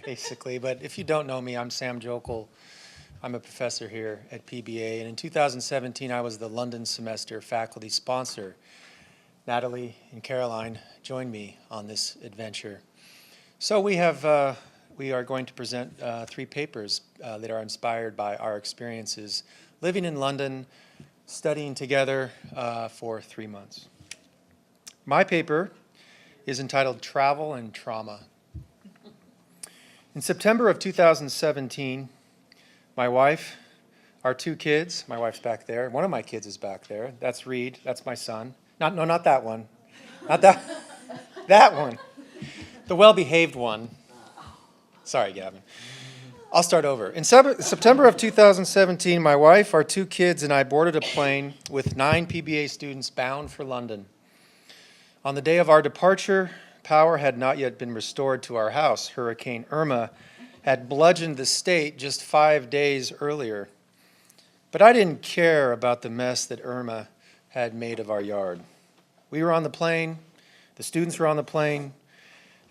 basically. But if you don't know me, I'm Sam Joeckel. I'm a professor here at PBA. And in 2017, I was the London semester faculty sponsor. Natalie and Caroline joined me on this adventure. So we are going to present 3 papers that are inspired by our experiences living in London, studying together for 3 months. My paper is entitled Travel and Trauma. In September of 2017, my wife, our 2 kids, my wife's back there, one of my kids is back there, that's Reed, that's my son. Not that one, not that, that one, the well-behaved one. Sorry, Gavin. I'll start over. In September of 2017, my wife, our 2 kids, and I boarded a plane with 9 PBA students bound for London. On the day of our departure, power had not yet been restored to our house. Hurricane Irma had bludgeoned the state just 5 days earlier. But I didn't care about the mess that Irma had made of our yard. We were on the plane, the students were on the plane,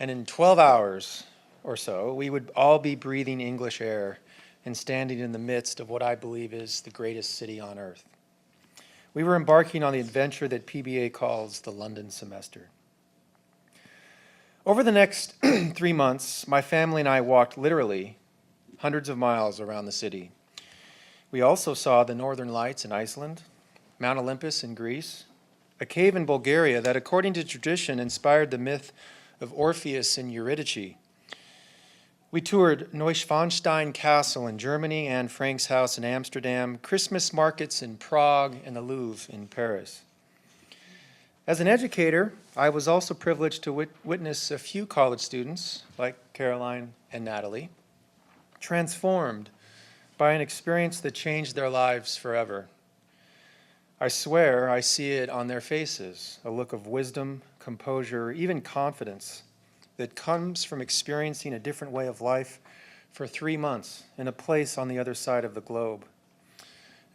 and in 12 hours or so, we would all be breathing English air and standing in the midst of what I believe is the greatest city on earth. We were embarking on the adventure that PBA calls the London semester. Over the next 3 months, my family and I walked literally hundreds of miles around the city. We also saw the Northern Lights in Iceland, Mount Olympus in Greece, a cave in Bulgaria that, according to tradition, inspired the myth of Orpheus and Eurydice. We toured Neuschwanstein Castle in Germany, Anne Frank's house in Amsterdam, Christmas markets in Prague, and the Louvre in Paris. As an educator, I was also privileged to witness a few college students, like Caroline and Natalie, transformed by an experience that changed their lives forever. I swear I see it on their faces, a look of wisdom, composure, even confidence that comes from experiencing a different way of life for 3 months in a place on the other side of the globe.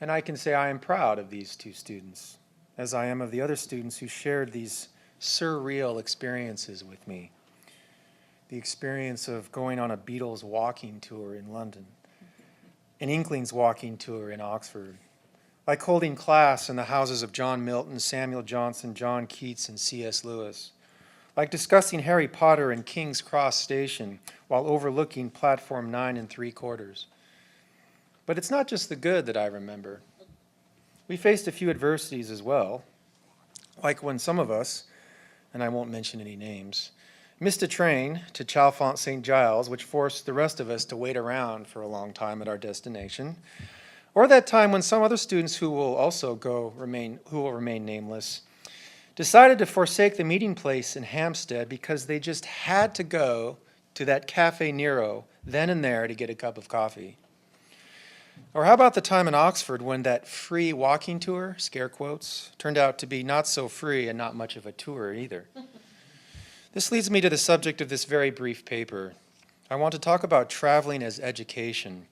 And I can say I am proud of these 2 students, as I am of the other students who shared these surreal experiences with me. The experience of going on a Beatles walking tour in London, an Inklings walking tour in Oxford, like holding class in the houses of John Milton, Samuel Johnson, John Keats, and C.S. Lewis, like discussing Harry Potter in King's Cross Station while overlooking platform 9 3/4. But it's not just the good that I remember. We faced a few adversities as well, like when some of us, and I won't mention any names, missed a train to Chalfont St. Giles, which forced the rest of us to wait around for a long time at our destination, or that time when some other students who will remain nameless decided to forsake the meeting place in Hampstead because they just had to go to that Cafe Nero then and there to get a cup of coffee. Or how about the time in Oxford when that free walking tour, scare quotes, turned out to be not so free and not much of a tour either. This leads me to the subject of this very brief paper. I want to talk about traveling as education.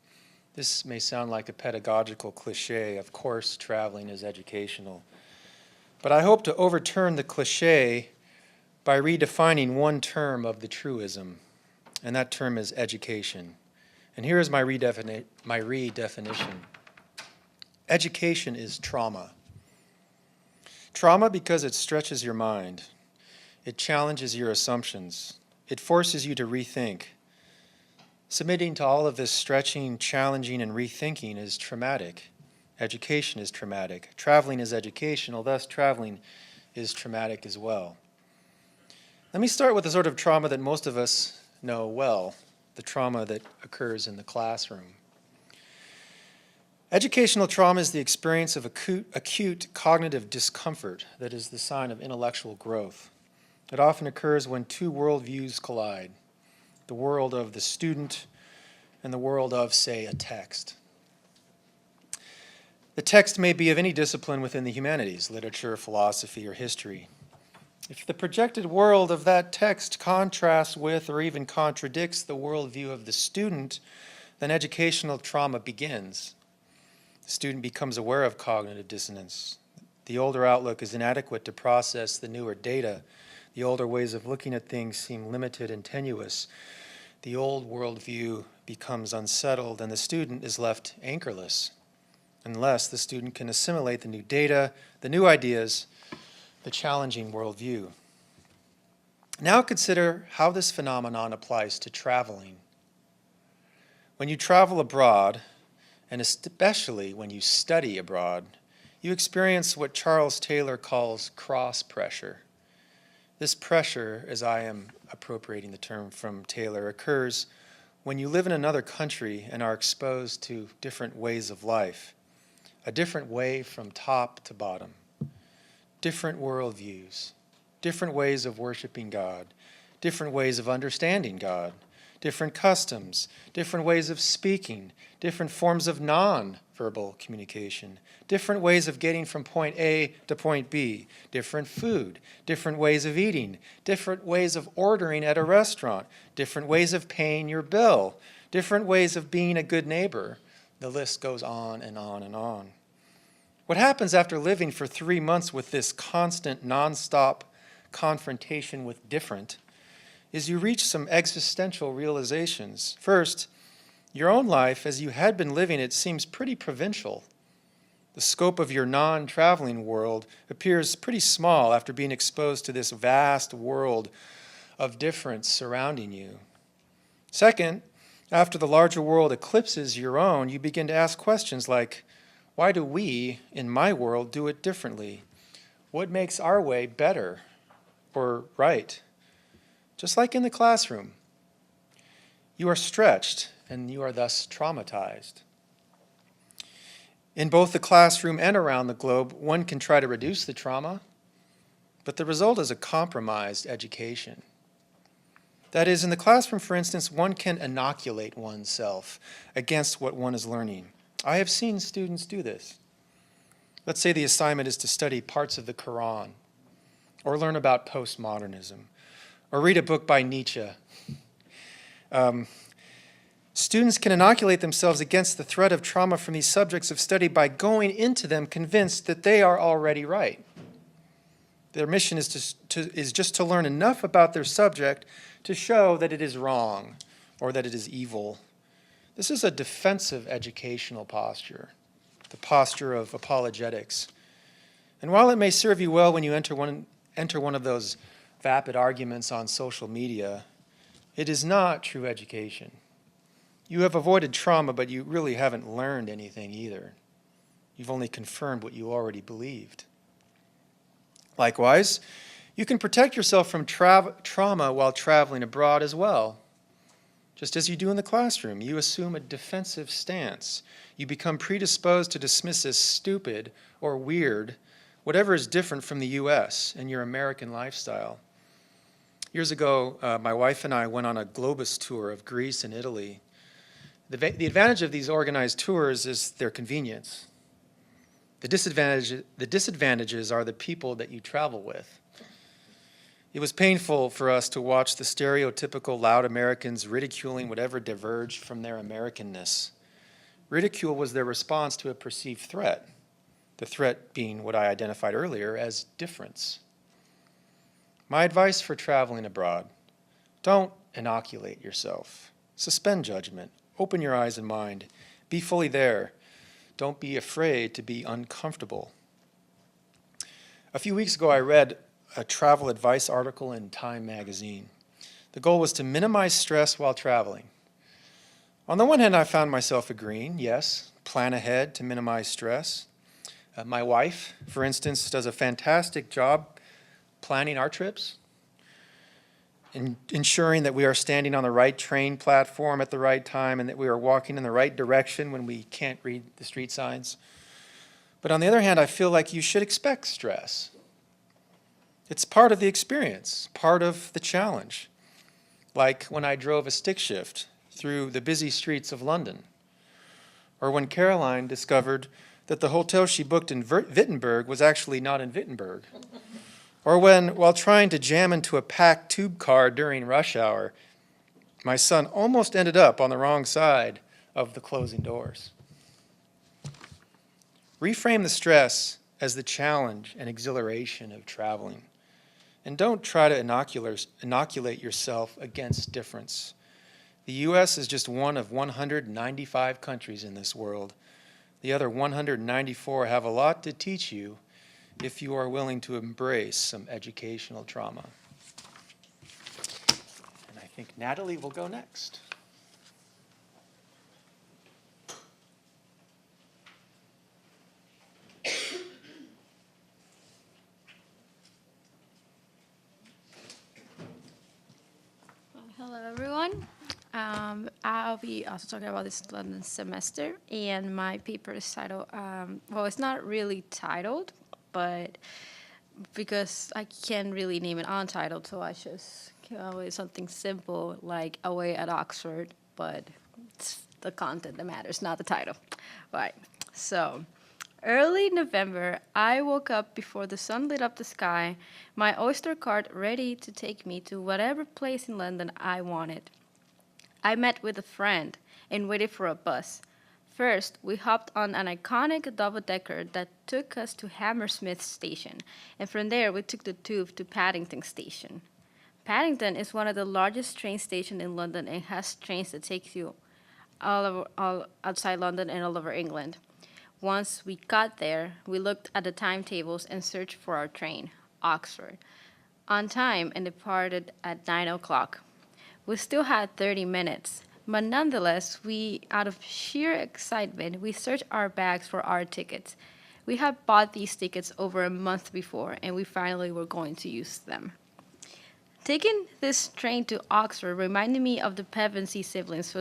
This may sound like a pedagogical cliche. Of course, traveling is educational. But I hope to overturn the cliche by redefining one term of the truism, and that term is education. And here is my redefinition. Education is trauma. Trauma because it stretches your mind. It challenges your assumptions. It forces you to rethink. Submitting to all of this stretching, challenging, and rethinking is traumatic. Education is traumatic. Traveling is educational, thus traveling is traumatic as well. Let me start with the sort of trauma that most of us know well, the trauma that occurs in the classroom. Educational trauma is the experience of acute cognitive discomfort that is the sign of intellectual growth. It often occurs when 2 worldviews collide, the world of the student and the world of, say, a text. The text may be of any discipline within the humanities, literature, philosophy, or history. If the projected world of that text contrasts with or even contradicts the worldview of the student, then educational trauma begins. The student becomes aware of cognitive dissonance. The older outlook is inadequate to process the newer data. The older ways of looking at things seem limited and tenuous. the old worldview becomes unsettled and the student is left anchorless, unless the student can assimilate the new data, the new ideas, the challenging worldview. Now consider how this phenomenon applies to traveling. When you travel abroad, and especially when you study abroad, you experience what Charles Taylor calls cross-pressure. This pressure, as I am appropriating the term from Taylor, occurs when you live in another country and are exposed to different ways of life, a different way from top to bottom, different worldviews, different ways of worshiping God, different ways of understanding God, different customs, different ways of speaking, different forms of non-verbal communication, different ways of getting from point A to point B, different food, different ways of eating, different ways of ordering at a restaurant, different ways of paying your bill, different ways of being a good neighbor. The list goes on and on and on. What happens after living for 3 months with this constant, nonstop confrontation with different is you reach some existential realizations. First, your own life, as you had been living it, seems pretty provincial. The scope of your non-traveling world appears pretty small after being exposed to this vast world of difference surrounding you. Second, after the larger world eclipses your own, you begin to ask questions like, why do we, in my world, do it differently? What makes our way better or right? Just like in the classroom, you are stretched and you are thus traumatized. In both the classroom and around the globe, one can try to reduce the trauma, but the result is a compromised education. That is, in the classroom, for instance, one can inoculate oneself against what one is learning. I have seen students do this. Let's say the assignment is to study parts of the Quran, or learn about postmodernism, or read a book by Nietzsche. Students can inoculate themselves against the threat of trauma from these subjects of study by going into them convinced that they are already right. Their mission is just to learn enough about their subject to show that it is wrong or that it is evil. This is a defensive educational posture, the posture of apologetics. And while it may serve you well when you enter one of those vapid arguments on social media, it is not true education. You have avoided trauma, but you really haven't learned anything either. You've only confirmed what you already believed. Likewise, you can protect yourself from trauma while traveling abroad as well. Just as you do in the classroom, you assume a defensive stance. You become predisposed to dismiss as stupid or weird whatever is different from the U.S. and your American lifestyle. Years ago, my wife and I went on a Globus tour of Greece and Italy. The advantage of these organized tours is their convenience. The disadvantages are the people that you travel with. It was painful for us to watch the stereotypical loud Americans ridiculing whatever diverged from their Americanness. Ridicule was their response to a perceived threat, the threat being what I identified earlier as difference. My advice for traveling abroad: don't inoculate yourself. Suspend judgment. Open your eyes and mind. Be fully there. Don't be afraid to be uncomfortable. A few weeks ago, I read a travel advice article in Time magazine. The goal was to minimize stress while traveling. On the one hand, I found myself agreeing, yes, plan ahead to minimize stress. My wife, for instance, does a fantastic job planning our trips, ensuring that we are standing on the right train platform at the right time and that we are walking in the right direction when we can't read the street signs. But on the other hand, I feel like you should expect stress. It's part of the experience, part of the challenge. Like when I drove a stick shift through the busy streets of London, or when Caroline discovered that the hotel she booked in Wittenberg was actually not in Wittenberg. Or when, while trying to jam into a packed tube car during rush hour, my son almost ended up on the wrong side of the closing doors. Reframe the stress as the challenge and exhilaration of traveling. And don't try to inoculate yourself against difference. The U.S. is just one of 195 countries in this world. The other 194 have a lot to teach you if you are willing to embrace some educational trauma. And I think Natalie will go next. Hello, everyone. I'll be also talking about this London semester, and my paper is titled, well, it's not really titled, but because I can't really name it untitled, so I just came up with something simple like Away at Oxford, but it's the content that matters, not the title. Right. So, early November, I woke up before the sun lit up the sky, my Oyster cart ready to take me to whatever place in London I wanted. I met with a friend and waited for a bus. First, we hopped on an iconic double-decker that took us to Hammersmith Station, and from there we took the tube to Paddington Station. Paddington is one of the largest train stations in London and has trains that take you all outside London and all over England. Once we got there, we looked at the timetables and searched for our train, Oxford, on time and departed at 9 o'clock. We still had 30 minutes, but nonetheless, out of sheer excitement, we searched our bags for our tickets. We had bought these tickets over a month before, and we finally were going to use them. Taking this train to Oxford reminded me of the Pevensey siblings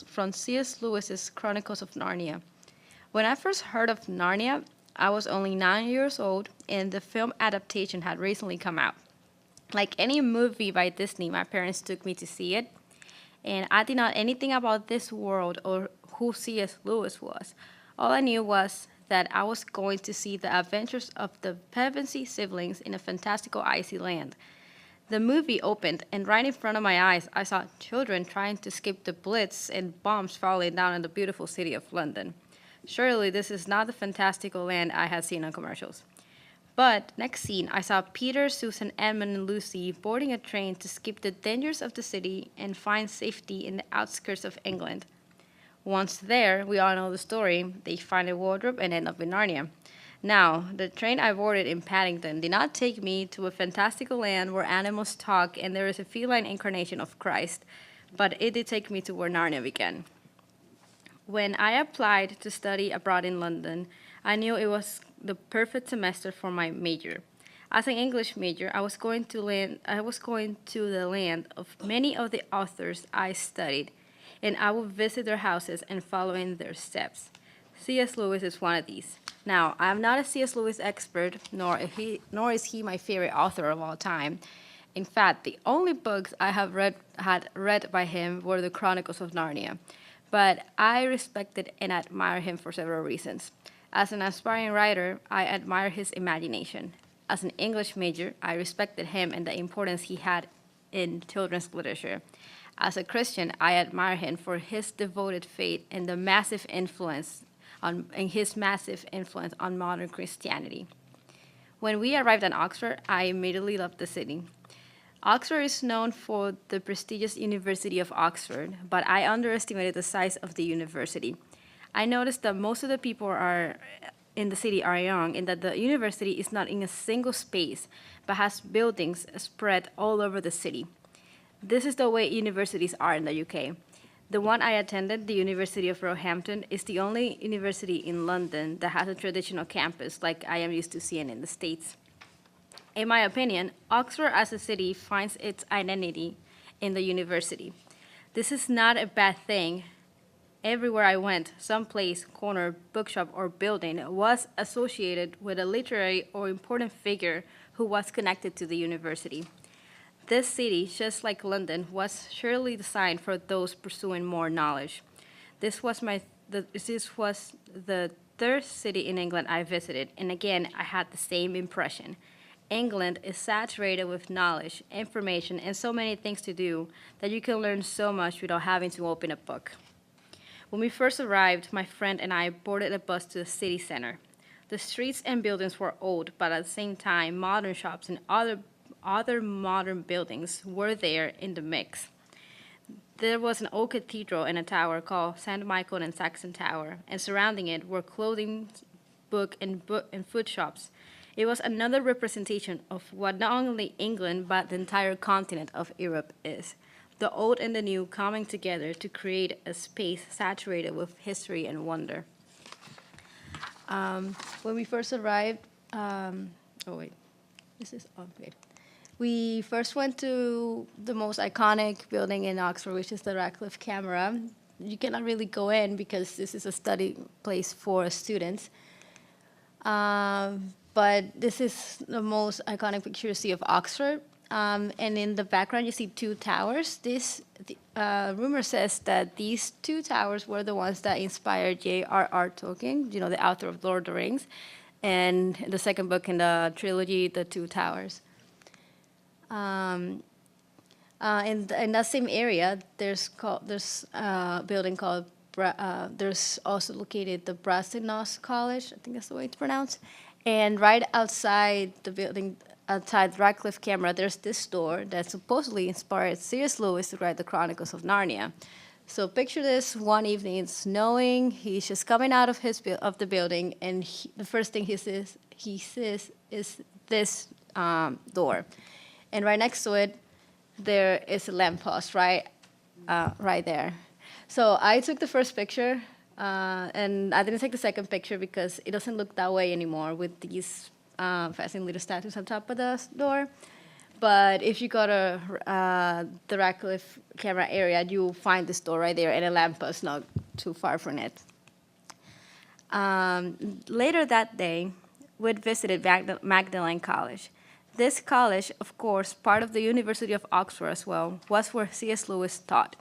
from C.S. Lewis's Chronicles of Narnia. When I first heard of Narnia, I was only 9 years old, and the film adaptation had recently come out. Like any movie by Disney, my parents took me to see it, and I did not know anything about this world or who C.S. Lewis was. All I knew was that I was going to see the adventures of the Pevensey siblings in a fantastical icy land. The movie opened, and right in front of my eyes, I saw children trying to escape the Blitz and bombs falling down in the beautiful city of London. Surely this is not the fantastical land I had seen on commercials. But next scene, I saw Peter, Susan, Edmund, and Lucy boarding a train to skip the dangers of the city and find safety in the outskirts of England. Once there, we all know the story. They find a wardrobe and end up in Narnia. Now, the train I boarded in Paddington did not take me to a fantastical land where animals talk and there is a feline incarnation of Christ, but it did take me to where Narnia began. When I applied to study abroad in London, I knew it was the perfect semester for my major. As an English major, I was going to the land of many of the authors I studied, and I would visit their houses and follow in their steps. C.S. Lewis is one of these. Now, I'm not a C.S. Lewis expert, nor is he my favorite author of all time. In fact, the only books I had read by him were the Chronicles of Narnia. But I respected and admired him for several reasons. As an aspiring writer, I admire his imagination. As an English major, I respected him and the importance he had in children's literature. As a Christian, I admire him for his devoted faith and his massive influence on modern Christianity. When we arrived at Oxford, I immediately loved the city. Oxford is known for the prestigious University of Oxford, but I underestimated the size of the university. I noticed that most of the people in the city are young and that the university is not in a single space, but has buildings spread all over the city. This is the way universities are in the UK. The one I attended, the University of Roehampton, is the only university in London that has a traditional campus like I am used to seeing in the States. In my opinion, Oxford as a city finds its identity in the university. This is not a bad thing. Everywhere I went, some place, corner, bookshop, or building was associated with a literary or important figure who was connected to the university. This city, just like London, was surely designed for those pursuing more knowledge. This was the third city in England I visited, and again, I had the same impression. England is saturated with knowledge, information, and so many things to do that you can learn so much without having to open a book. When we first arrived, my friend and I boarded a bus to the city center. The streets and buildings were old, but at the same time, modern shops and other modern buildings were there in the mix. there was an old cathedral and a tower called St. Michael and Saxon Tower, and surrounding it were clothing, book and food shops. It was another representation of what not only England but the entire continent of Europe is. The old and the new coming together to create a space saturated with history and wonder. When we first arrived, oh wait, this is okay. We first went to the most iconic building in Oxford, which is the Radcliffe Camera. You cannot really go in because this is a study place for students. But this is the most iconic picture you see of Oxford. And in the background, you see two towers. Rumor says that these two towers were the ones that inspired J.R.R. Tolkien, the author of Lord of the Rings, and the second book in the trilogy, The Two Towers. In that same area, there's a building called, there's also located the Brasenose College, I think that's the way it's pronounced. And right outside the building, outside Radcliffe Camera, there's this door that supposedly inspired C.S. Lewis to write the Chronicles of Narnia. So picture this: one evening, it's snowing. He's just coming out of the building, and the first thing he sees is this door, and right next to it, there is a lamppost right there. So I took the first picture, and I didn't take the second picture because it doesn't look that way anymore with these fascinating little statues on top of the door. But if you go to the Radcliffe Camera area, you'll find this door right there and a lamppost not too far from it. Later that day, we visited Magdalen College. This college, of course, part of the University of Oxford as well, was where C.S. Lewis taught.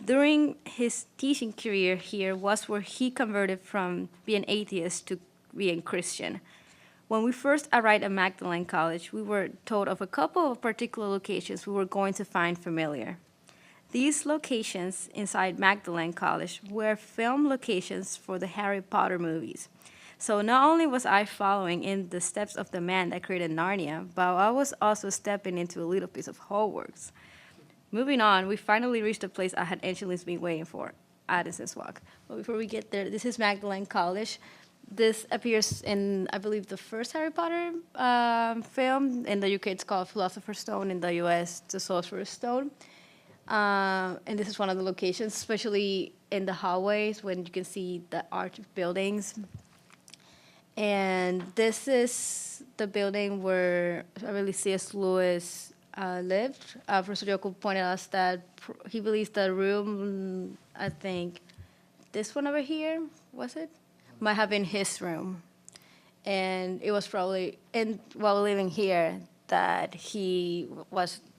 During his teaching career here was where he converted from being atheist to being Christian. When we first arrived at Magdalen College, we were told of a couple of particular locations we were going to find familiar. These locations inside Magdalen College were film locations for the Harry Potter movies. So not only was I following in the steps of the man that created Narnia, but I was also stepping into a little piece of Hogwarts. Moving on, we finally reached the place I had anciently been waiting for, Addison's Walk. But before we get there, this is Magdalen College. This appears in, I believe, the first Harry Potter film. In the UK, it's called Philosopher's Stone. In the US, the Sorcerer's Stone. And this is one of the locations, especially in the hallways when you can see the arch buildings. And this is the building where I believe C.S. Lewis lived. Professor Joeckel pointed us that he believes the room, I think, this one over here, was it? Might have been his room. And it was probably, while living here, that he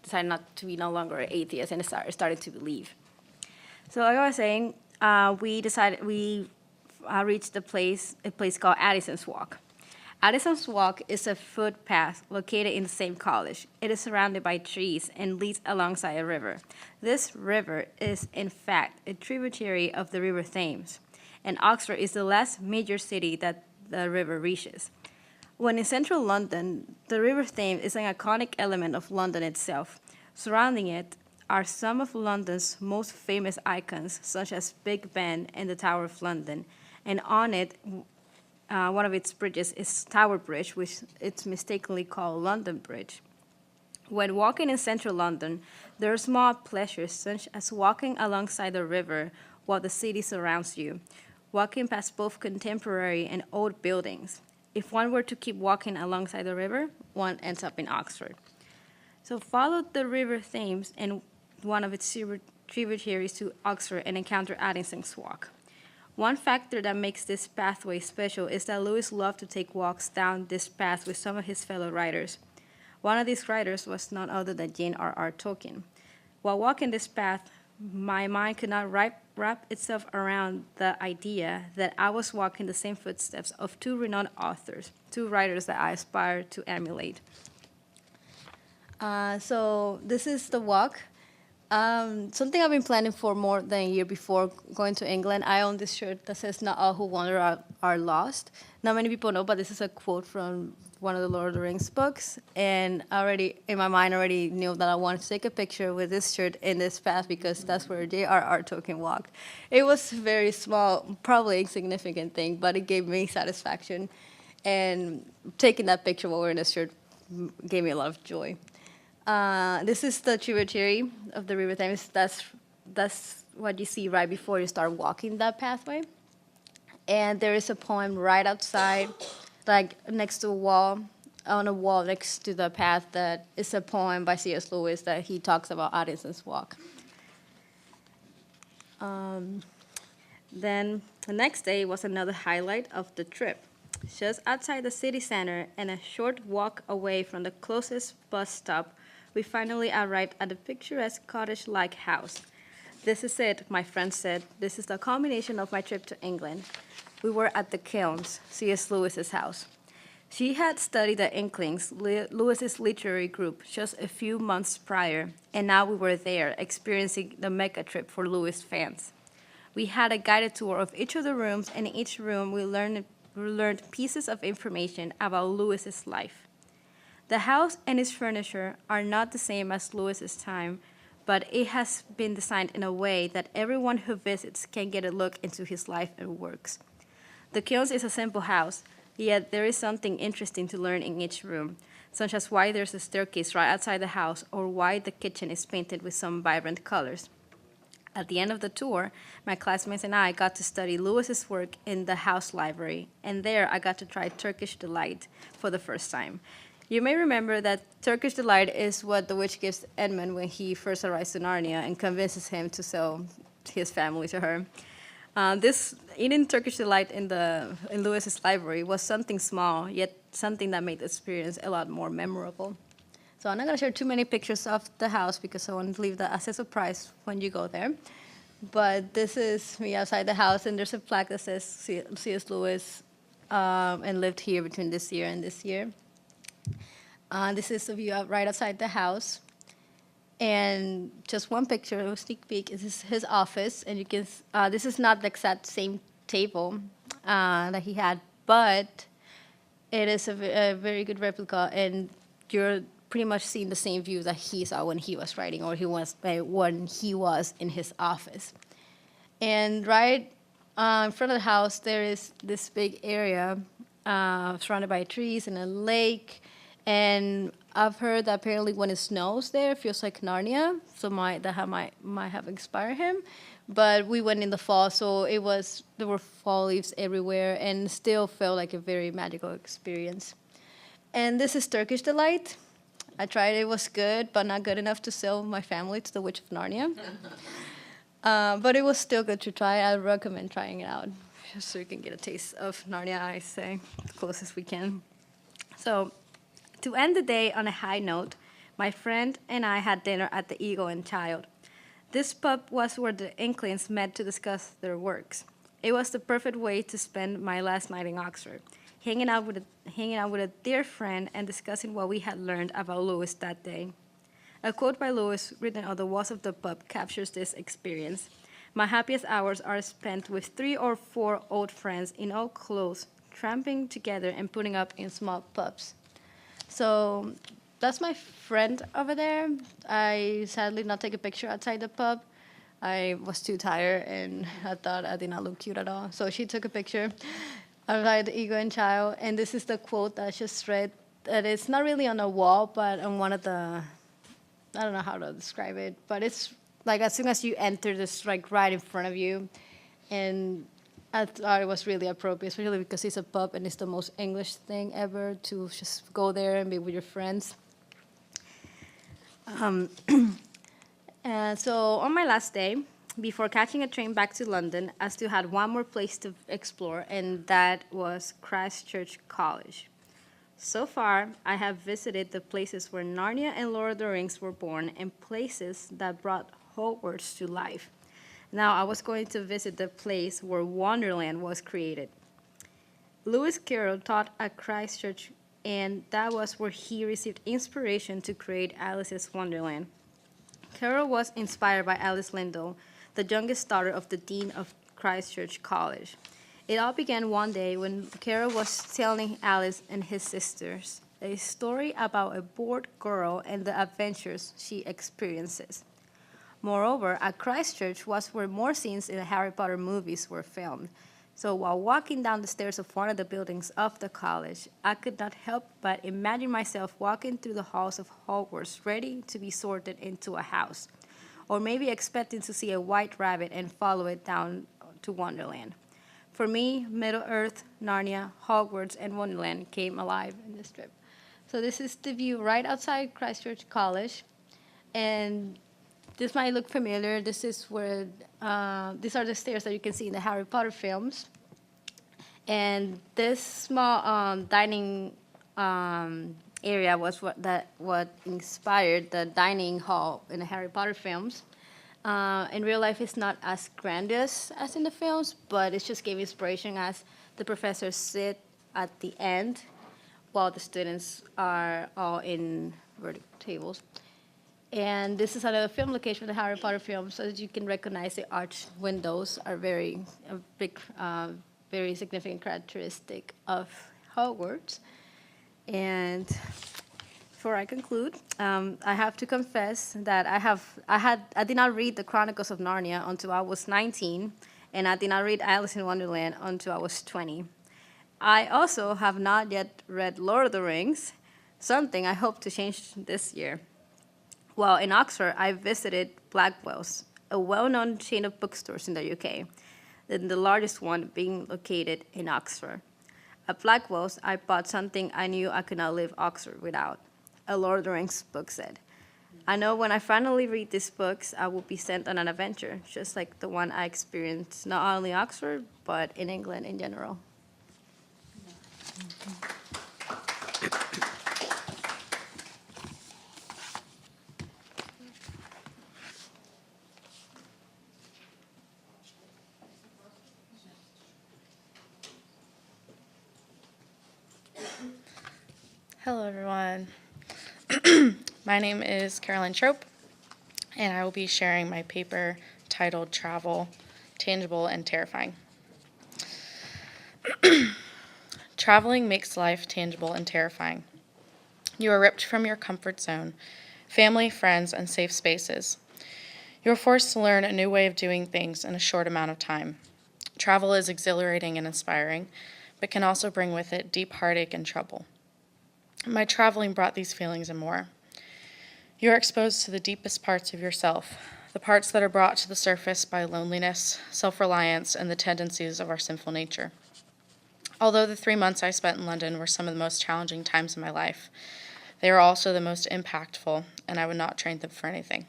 decided not to be no longer an atheist and started to believe. So like I was saying, we reached a place called Addison's Walk. Addison's Walk is a footpath located in the same college. It is surrounded by trees and leads alongside a river. This river is, in fact, a tributary of the River Thames, and Oxford is the last major city that the river reaches. When in central London, the River Thames is an iconic element of London itself. Surrounding it are some of London's most famous icons, such as Big Ben and the Tower of London, and on it, one of its bridges is Tower Bridge, which it's mistakenly called London Bridge. When walking in central London, there are small pleasures such as walking alongside the river while the city surrounds you, walking past both contemporary and old buildings. If one were to keep walking alongside the river, one ends up in Oxford. So follow the River Thames and one of its tributaries to Oxford and encounter Addison's Walk. One factor that makes this pathway special is that Lewis loved to take walks down this path with some of his fellow writers. One of these writers was none other than J.R.R. Tolkien. While walking this path, my mind could not wrap itself around the idea that I was walking the same footsteps of two renowned authors, two writers that I aspire to emulate. So this is the walk. Something I've been planning for more than a year before going to England. I own this shirt that says, "Not all who wander are lost." Not many people know, but this is a quote from one of the Lord of the Rings books, and already in my mind already knew that I wanted to take a picture with this shirt in this path because that's where J.R.R. Tolkien walked. It was very small, probably insignificant thing, but it gave me satisfaction, and taking that picture while wearing this shirt gave me a lot of joy. This is the tributary of the River Thames. That's what you see right before you start walking that pathway. And there is a poem right outside, like next to a wall, on a wall next to the path, that is a poem by C.S. Lewis that he talks about Addison's Walk. Then the next day was another highlight of the trip. Just outside the city center and a short walk away from the closest bus stop, we finally arrived at a picturesque cottage-like house. This is it, my friend said. This is the culmination of my trip to England. We were at the Kilns, C.S. Lewis's house. She had studied the Inklings, Lewis's literary group, just a few months prior, and now we were there, experiencing the mega trip for Lewis fans. We had a guided tour of each of the rooms, and in each room we learned pieces of information about Lewis's life. The house and its furniture are not the same as Lewis's time, but it has been designed in a way that everyone who visits can get a look into his life and works. The Kilns is a simple house, yet there is something interesting to learn in each room, such as why there's a staircase right outside the house or why the kitchen is painted with some vibrant colors. At the end of the tour, my classmates and I got to study Lewis's work in the house library, and there I got to try Turkish Delight for the first time. You may remember that Turkish Delight is what the witch gives Edmund when he first arrives to Narnia and convinces him to sell his family to her. Eating Turkish Delight in Lewis's library was something small, yet something that made the experience a lot more memorable. So I'm not going to share too many pictures of the house because I want to leave that as a surprise when you go there. But this is me outside the house, and there's a plaque that says C.S. Lewis and lived here between this year and this year. This is a view right outside the house. And just one picture, a sneak peek, is his office. And you can, this is not the exact same table that he had, but it is a very good replica. And you're pretty much seeing the same view that he saw when he was writing, or when he was in his office. And right in front of the house, there is this big area surrounded by trees and a lake. And I've heard that apparently when it snows there, it feels like Narnia, so might have inspired him. But we went in the fall, so there were fall leaves everywhere, and still felt like a very magical experience. And this is Turkish Delight. I tried it, was good, but not good enough to sell my family to the Witch of Narnia. But it was still good to try. I recommend trying it out, just so you can get a taste of Narnia, I say, as close as we can. So, to end the day on a high note, my friend and I had dinner at the Eagle and Child. This pub was where the Inklings met to discuss their works. It was the perfect way to spend my last night in Oxford, hanging out with a dear friend and discussing what we had learned about Lewis that day. A quote by Lewis written on the walls of the pub captures this experience. My happiest hours are spent with 3 or 4 old friends in old clothes, tramping together and putting up in small pubs. So that's my friend over there. I sadly not take a picture outside the pub. I was too tired and I thought I did not look cute at all. So she took a picture outside the Eagle and Child. And this is the quote that I just read. That it's not really on a wall, but on one of the, I don't know how to describe it, but it's like as soon as you enter, this like right in front of you. And I thought it was really appropriate, especially because it's a pub and it's the most English thing ever to just go there and be with your friends. And so on my last day, before catching a train back to London, I still had one more place to explore, and that was Christchurch College. So far, I have visited the places where Narnia and Lord of the Rings were born and places that brought Hogwarts to life. Now, I was going to visit the place where Wonderland was created. Lewis Carroll taught at Christchurch, and that was where he received inspiration to create Alice's Wonderland. Carroll was inspired by Alice Lindell, the youngest daughter of the Dean of Christchurch College. It all began one day when Carol was telling Alice and his sisters a story about a bored girl and the adventures she experiences. Moreover, at Christchurch was where more scenes in the Harry Potter movies were filmed. So while walking down the stairs of one of the buildings of the college, I could not help but imagine myself walking through the halls of Hogwarts ready to be sorted into a house, or maybe expecting to see a white rabbit and follow it down to Wonderland. For me, Middle-earth, Narnia, Hogwarts, and Wonderland came alive in this trip. So this is the view right outside Christchurch College, and this might look familiar. This is where, these are the stairs that you can see in the Harry Potter films. And this small dining area was what inspired the dining hall in the Harry Potter films. In real life, it's not as grandiose as in the films, but it just gave inspiration as the professors sit at the end while the students are all in vertical tables. And this is another film location for the Harry Potter films. So as you can recognize, the arched windows are very significant characteristic of Hogwarts. And before I conclude, I have to confess that I did not read the Chronicles of Narnia until I was 19, and I did not read Alice in Wonderland until I was 20. I also have not yet read Lord of the Rings, something I hope to change this year. While in Oxford, I visited Blackwell's, a well-known chain of bookstores in the UK, and the largest one being located in Oxford. At Blackwell's, I bought something I knew I could not leave Oxford without, a Lord of the Rings book set. I know when I finally read these books, I will be sent on an adventure, just like the one I experienced not only in Oxford, but in England in general. Hello, everyone. My name is Caroline Shrope, and I will be sharing my paper titled Travel, Tangible and Terrifying. Traveling makes life tangible and terrifying. You are ripped from your comfort zone, family, friends, and safe spaces. You are forced to learn a new way of doing things in a short amount of time. Travel is exhilarating and inspiring, but can also bring with it deep heartache and trouble. My traveling brought these feelings and more. You are exposed to the deepest parts of yourself, the parts that are brought to the surface by loneliness, self-reliance, and the tendencies of our sinful nature. Although the 3 months I spent in London were some of the most challenging times in my life, they were also the most impactful, and I would not trade them for anything.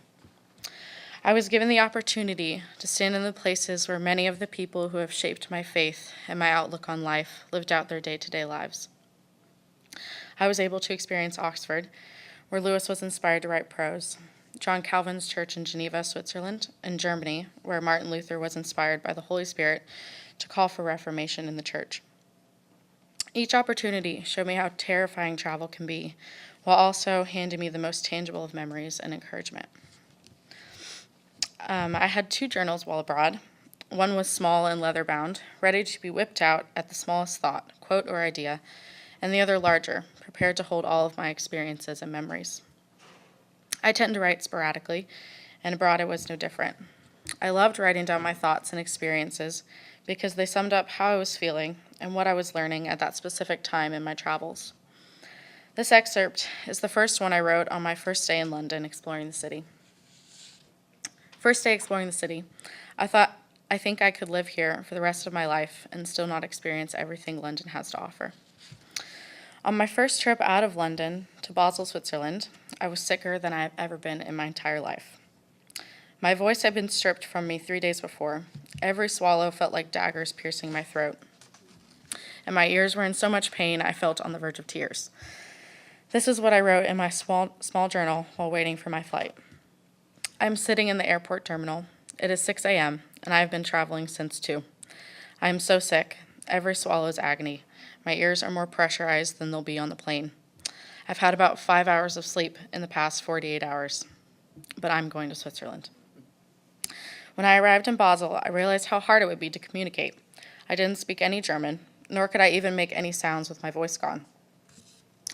I was given the opportunity to stand in the places where many of the people who have shaped my faith and my outlook on life lived out their day-to-day lives. I was able to experience Oxford, where Lewis was inspired to write prose, John Calvin's church in Geneva, Switzerland, and Germany, where Martin Luther was inspired by the Holy Spirit to call for reformation in the church. Each opportunity showed me how terrifying travel can be, while also handing me the most tangible of memories and encouragement. I had 2 journals while abroad. One was small and leather-bound, ready to be whipped out at the smallest thought, quote, or idea, and the other larger, prepared to hold all of my experiences and memories. I tend to write sporadically, and abroad it was no different. I loved writing down my thoughts and experiences because they summed up how I was feeling and what I was learning at that specific time in my travels. This excerpt is the first one I wrote on my first day in London exploring the city. First day exploring the city, I think I could live here for the rest of my life and still not experience everything London has to offer. On my first trip out of London to Basel, Switzerland, I was sicker than I have ever been in my entire life. My voice had been stripped from me 3 days before. Every swallow felt like daggers piercing my throat, and my ears were in so much pain I felt on the verge of tears. This is what I wrote in my small journal while waiting for my flight. I'm sitting in the airport terminal. It is 6 a.m., and I have been traveling since 2. I am so sick. Every swallow is agony. My ears are more pressurized than they'll be on the plane. I've had about 5 hours of sleep in the past 48 hours, but I'm going to Switzerland. When I arrived in Basel, I realized how hard it would be to communicate. I didn't speak any German, nor could I even make any sounds with my voice gone.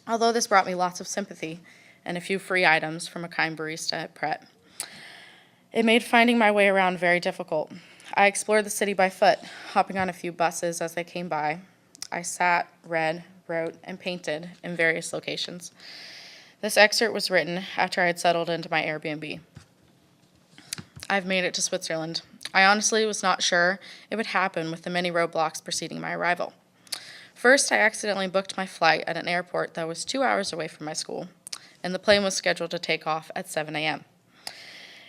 Although this brought me lots of sympathy and a few free items from a kind barista at Pret, it made finding my way around very difficult. I explored the city by foot, hopping on a few buses as they came by. I sat, read, wrote, and painted in various locations. This excerpt was written after I had settled into my Airbnb. I've made it to Switzerland. I honestly was not sure it would happen with the many roadblocks preceding my arrival. First, I accidentally booked my flight at an airport that was 2 hours away from my school, and the plane was scheduled to take off at 7 a.m.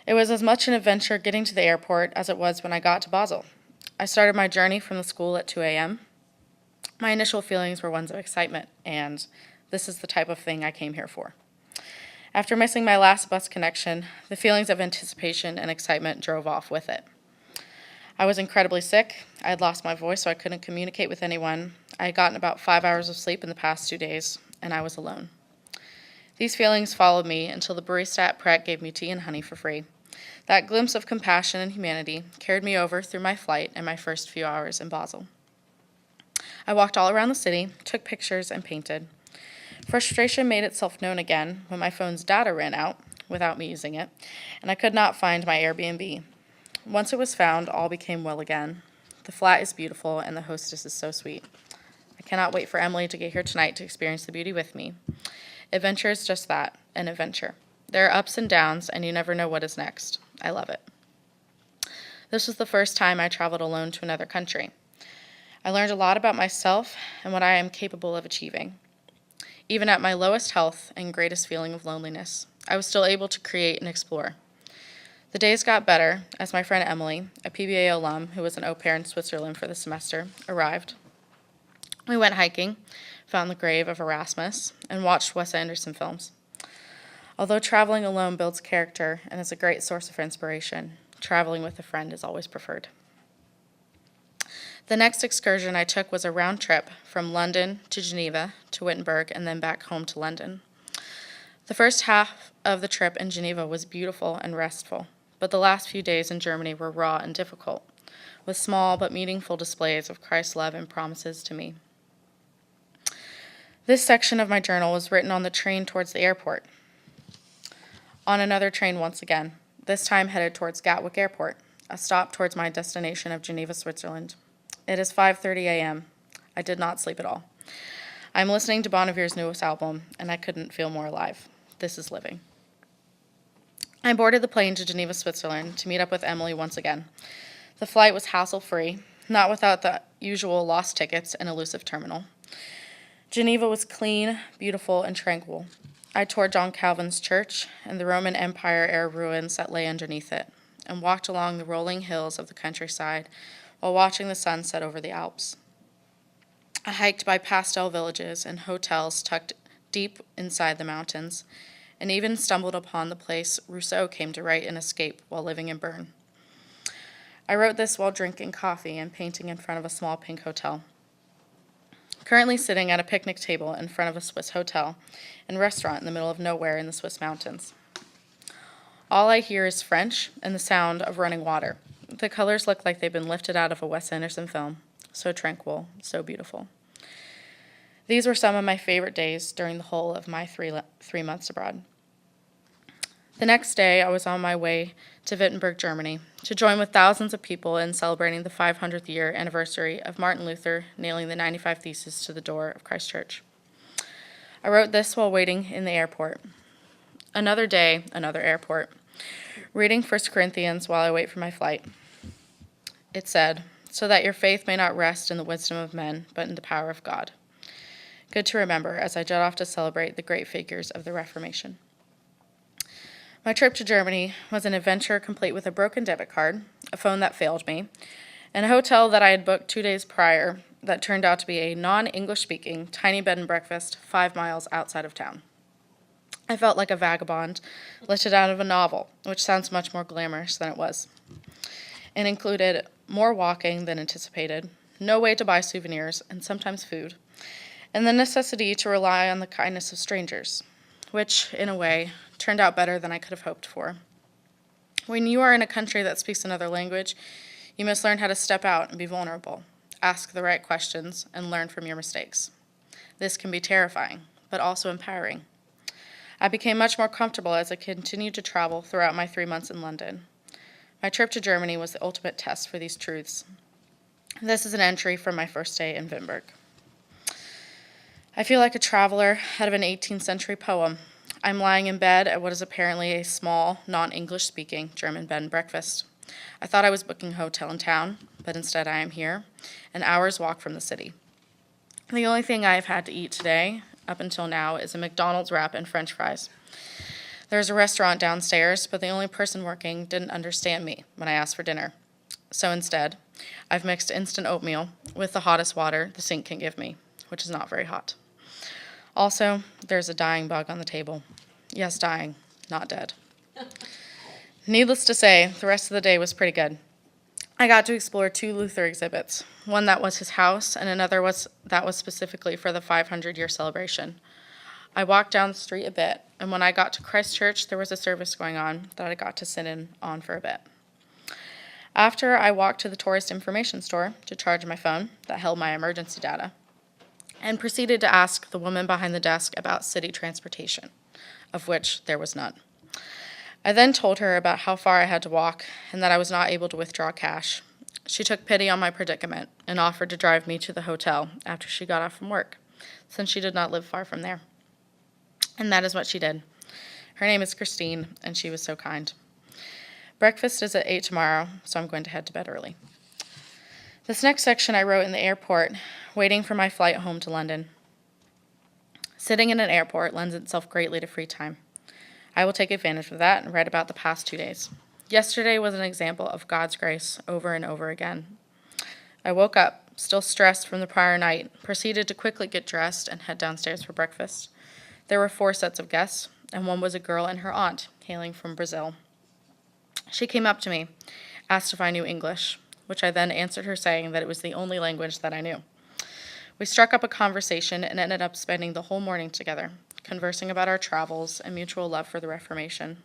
It was as much an adventure getting to the airport as it was when I got to Basel. I started my journey from the school at 2 a.m. My initial feelings were ones of excitement, and this is the type of thing I came here for. After missing my last bus connection, the feelings of anticipation and excitement drove off with it. I was incredibly sick. I had lost my voice, so I couldn't communicate with anyone. I had gotten about 5 hours of sleep in the past 2 days, and I was alone. These feelings followed me until the barista at Pret gave me tea and honey for free. That glimpse of compassion and humanity carried me over through my flight and my first few hours in Basel. I walked all around the city, took pictures, and painted. Frustration made itself known again when my phone's data ran out, without me using it, and I could not find my Airbnb. Once it was found, all became well again. The flat is beautiful, and the hostess is so sweet. I cannot wait for Emily to get here tonight to experience the beauty with me. Adventure is just that, an adventure. There are ups and downs, and you never know what is next. I love it. This was the first time I traveled alone to another country. I learned a lot about myself and what I am capable of achieving. Even at my lowest health and greatest feeling of loneliness, I was still able to create and explore. The days got better as my friend Emily, a PBA alum who was an au pair in Switzerland for the semester, arrived. We went hiking, found the grave of Erasmus, and watched Wes Anderson films. Although traveling alone builds character and is a great source of inspiration, traveling with a friend is always preferred. The next excursion I took was a round trip from London to Geneva to Wittenberg and then back home to London. The first half of the trip in Geneva was beautiful and restful, but the last few days in Germany were raw and difficult, with small but meaningful displays of Christ's love and promises to me. This section of my journal was written on the train towards the airport. On another train once again, this time headed towards Gatwick Airport, a stop towards my destination of Geneva, Switzerland. It is 5:30 a.m. I did not sleep at all. I'm listening to Bon Iver's newest album, and I couldn't feel more alive. This is living. I boarded the plane to Geneva, Switzerland, to meet up with Emily once again. The flight was hassle-free, not without the usual lost tickets and elusive terminal. Geneva was clean, beautiful, and tranquil. I toured John Calvin's church and the Roman Empire-era ruins that lay underneath it, and walked along the rolling hills of the countryside while watching the sun set over the Alps. I hiked by pastel villages and hotels tucked deep inside the mountains, and even stumbled upon the place Rousseau came to write in Escape while living in Bern. I wrote this while drinking coffee and painting in front of a small pink hotel. Currently sitting at a picnic table in front of a Swiss hotel and restaurant in the middle of nowhere in the Swiss mountains. All I hear is French and the sound of running water. The colors look like they've been lifted out of a Wes Anderson film. So tranquil, so beautiful. These were some of my favorite days during the whole of my three months abroad. The next day, I was on my way to Wittenberg, Germany, to join with thousands of people in celebrating the 500th year anniversary of Martin Luther nailing the 95 Theses to the door of Christ Church. I wrote this while waiting in the airport. Another day, another airport. Reading 1 Corinthians while I wait for my flight. It said, "So that your faith may not rest in the wisdom of men, but in the power of God." Good to remember as I jet off to celebrate the great figures of the Reformation. My trip to Germany was an adventure complete with a broken debit card, a phone that failed me, and a hotel that I had booked 2 days prior that turned out to be a non-English speaking tiny bed and breakfast 5 miles outside of town. I felt like a vagabond lifted out of a novel, which sounds much more glamorous than it was. It included more walking than anticipated, no way to buy souvenirs and sometimes food, and the necessity to rely on the kindness of strangers, which, in a way, turned out better than I could have hoped for. When you are in a country that speaks another language, you must learn how to step out and be vulnerable. ask the right questions, and learn from your mistakes. This can be terrifying, but also empowering. I became much more comfortable as I continued to travel throughout my 3 months in London. My trip to Germany was the ultimate test for these truths. This is an entry from my first day in Wittenberg. I feel like a traveler out of an 18th century poem. I'm lying in bed at what is apparently a small, non-English speaking German bed and breakfast. I thought I was booking a hotel in town, but instead I am here, an hour's walk from the city. The only thing I have had to eat today, up until now, is a McDonald's wrap and French fries. There's a restaurant downstairs, but the only person working didn't understand me when I asked for dinner. So instead, I've mixed instant oatmeal with the hottest water the sink can give me, which is not very hot. Also, there's a dying bug on the table. Yes, dying, not dead. Needless to say, the rest of the day was pretty good. I got to explore 2 Luther exhibits. One that was his house, and another that was specifically for the 500-year celebration. I walked down the street a bit, and when I got to Christ Church, there was a service going on that I got to sit in on for a bit. After, I walked to the tourist information store to charge my phone that held my emergency data, and proceeded to ask the woman behind the desk about city transportation, of which there was none. I then told her about how far I had to walk and that I was not able to withdraw cash. She took pity on my predicament and offered to drive me to the hotel after she got off from work, since she did not live far from there. And that is what she did. Her name is Christine, and she was so kind. Breakfast is at 8 tomorrow, so I'm going to head to bed early. This next section I wrote in the airport, waiting for my flight home to London. Sitting in an airport lends itself greatly to free time. I will take advantage of that and write about the past 2 days. Yesterday was an example of God's grace over and over again. I woke up, still stressed from the prior night, proceeded to quickly get dressed and head downstairs for breakfast. There were 4 sets of guests, and one was a girl and her aunt, hailing from Brazil. She came up to me, asked if I knew English, which I then answered her saying that it was the only language that I knew. We struck up a conversation and ended up spending the whole morning together, conversing about our travels and mutual love for the Reformation.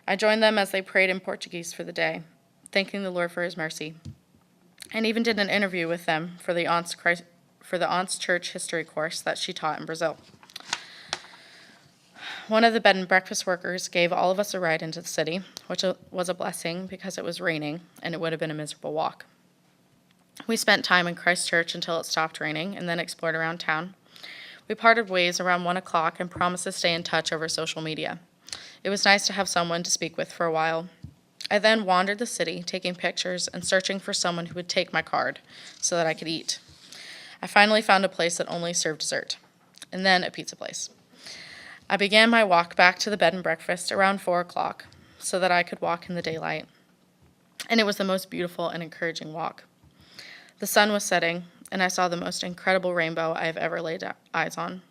I joined them as they prayed in Portuguese for the day, thanking the Lord for his mercy, and even did an interview with them for the aunt's church history course that she taught in Brazil. One of the bed and breakfast workers gave all of us a ride into the city, which was a blessing because it was raining and it would have been a miserable walk. We spent time in Christ Church until it stopped raining and then explored around town. We parted ways around 1 o'clock and promised to stay in touch over social media. It was nice to have someone to speak with for a while. I then wandered the city, taking pictures and searching for someone who would take my card so that I could eat. I finally found a place that only served dessert, and then a pizza place. I began my walk back to the bed and breakfast around 4 o'clock so that I could walk in the daylight. And it was the most beautiful and encouraging walk. The sun was setting, and I saw the most incredible rainbow I have ever laid eyes on.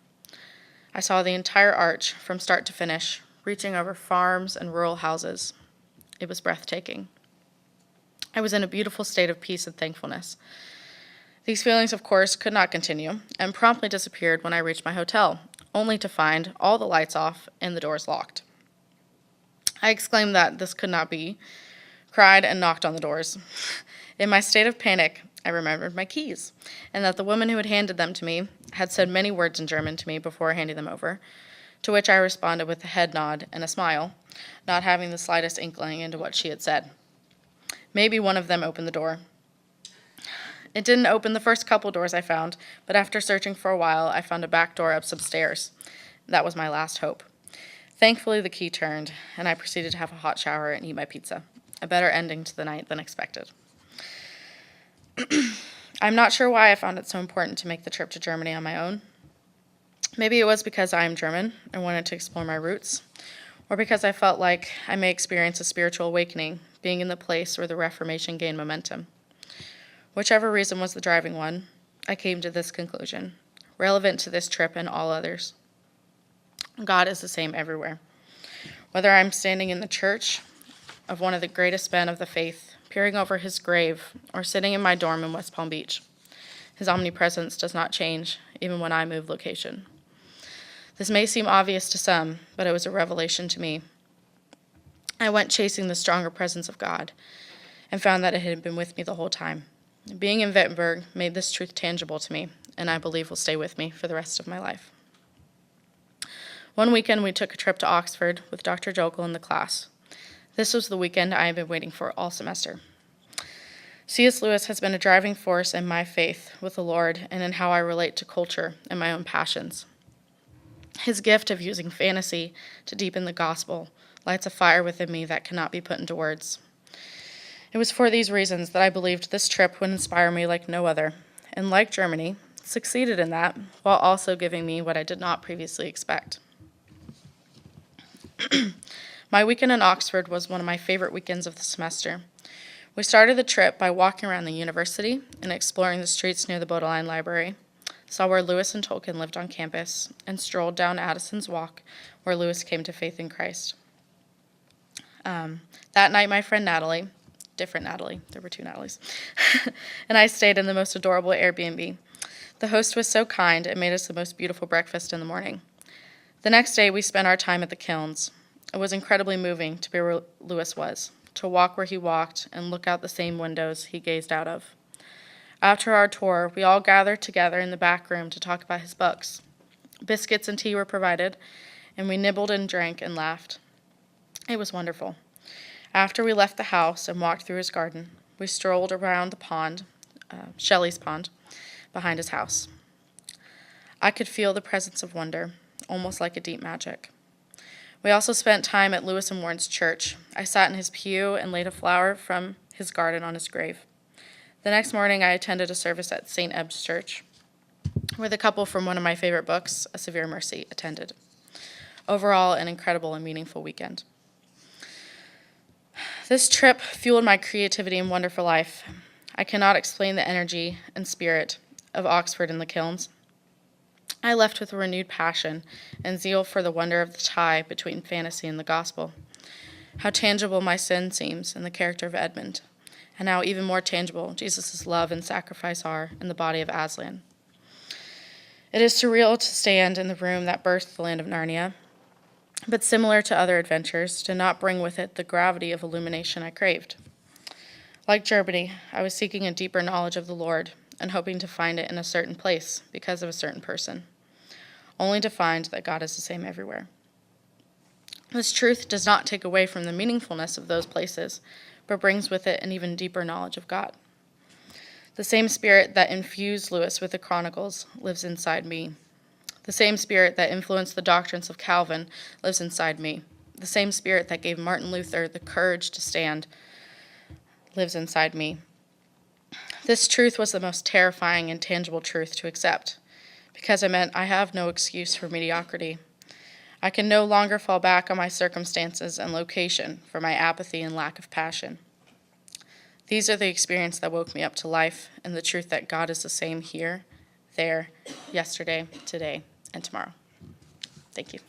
I saw the entire arch from start to finish, reaching over farms and rural houses. It was breathtaking. I was in a beautiful state of peace and thankfulness. These feelings, of course, could not continue, and promptly disappeared when I reached my hotel, only to find all the lights off and the doors locked. I exclaimed that this could not be, cried, and knocked on the doors. In my state of panic, I remembered my keys, and that the woman who had handed them to me had said many words in German to me before handing them over, to which I responded with a head nod and a smile, not having the slightest inkling into what she had said. Maybe one of them opened the door. It didn't open the first couple doors I found, but after searching for a while, I found a back door up some stairs. That was my last hope. Thankfully, the key turned, and I proceeded to have a hot shower and eat my pizza. A better ending to the night than expected. I'm not sure why I found it so important to make the trip to Germany on my own. Maybe it was because I am German and wanted to explore my roots, or because I felt like I may experience a spiritual awakening, being in the place where the Reformation gained momentum. Whichever reason was the driving one, I came to this conclusion, relevant to this trip and all others. God is the same everywhere. Whether I'm standing in the church of one of the greatest men of the faith, peering over his grave, or sitting in my dorm in West Palm Beach, his omnipresence does not change, even when I move location. This may seem obvious to some, but it was a revelation to me. I went chasing the stronger presence of God, and found that it had been with me the whole time. Being in Wittenberg made this truth tangible to me, and I believe will stay with me for the rest of my life. One weekend, we took a trip to Oxford with Dr. Joeckel in the class. This was the weekend I had been waiting for all semester. C.S. Lewis has been a driving force in my faith with the Lord and in how I relate to culture and my own passions. His gift of using fantasy to deepen the gospel lights a fire within me that cannot be put into words. It was for these reasons that I believed this trip would inspire me like no other, and like Germany, succeeded in that while also giving me what I did not previously expect. My weekend in Oxford was one of my favorite weekends of the semester. We started the trip by walking around the university and exploring the streets near the Baudelaire Library, saw where Lewis and Tolkien lived on campus, and strolled down Addison's Walk, where Lewis came to faith in Christ. That night, my friend Natalie, different Natalie, there were two Natalies, and I stayed in the most adorable Airbnb. The host was so kind and made us the most beautiful breakfast in the morning. The next day, we spent our time at the kilns. It was incredibly moving to be where Lewis was, to walk where he walked and look out the same windows he gazed out of. After our tour, we all gathered together in the back room to talk about his books. Biscuits and tea were provided, and we nibbled and drank and laughed. It was wonderful. After we left the house and walked through his garden, we strolled around the pond, Shelley's pond, behind his house. I could feel the presence of wonder, almost like a deep magic. We also spent time at Lewis and Warren's church. I sat in his pew and laid a flower from his garden on his grave. The next morning, I attended a service at St. Ebb's Church, where the couple from one of my favorite books, A Severe Mercy, attended. Overall, an incredible and meaningful weekend. This trip fueled my creativity and wonder for life. I cannot explain the energy and spirit of Oxford and the kilns. I left with a renewed passion and zeal for the wonder of the tie between fantasy and the gospel. How tangible my sin seems in the character of Edmund, and how even more tangible Jesus' love and sacrifice are in the body of Aslan. It is surreal to stand in the room that birthed the land of Narnia, but similar to other adventures, did not bring with it the gravity of illumination I craved. Like Germany, I was seeking a deeper knowledge of the Lord and hoping to find it in a certain place because of a certain person, only to find that God is the same everywhere. This truth does not take away from the meaningfulness of those places, but brings with it an even deeper knowledge of God. The same spirit that infused Lewis with the Chronicles lives inside me. The same spirit that influenced the doctrines of Calvin lives inside me. The same spirit that gave Martin Luther the courage to stand lives inside me. This truth was the most terrifying and tangible truth to accept, because it meant I have no excuse for mediocrity. I can no longer fall back on my circumstances and location for my apathy and lack of passion. These are the experiences that woke me up to life and the truth that God is the same here, there, yesterday, today, and tomorrow. Thank you.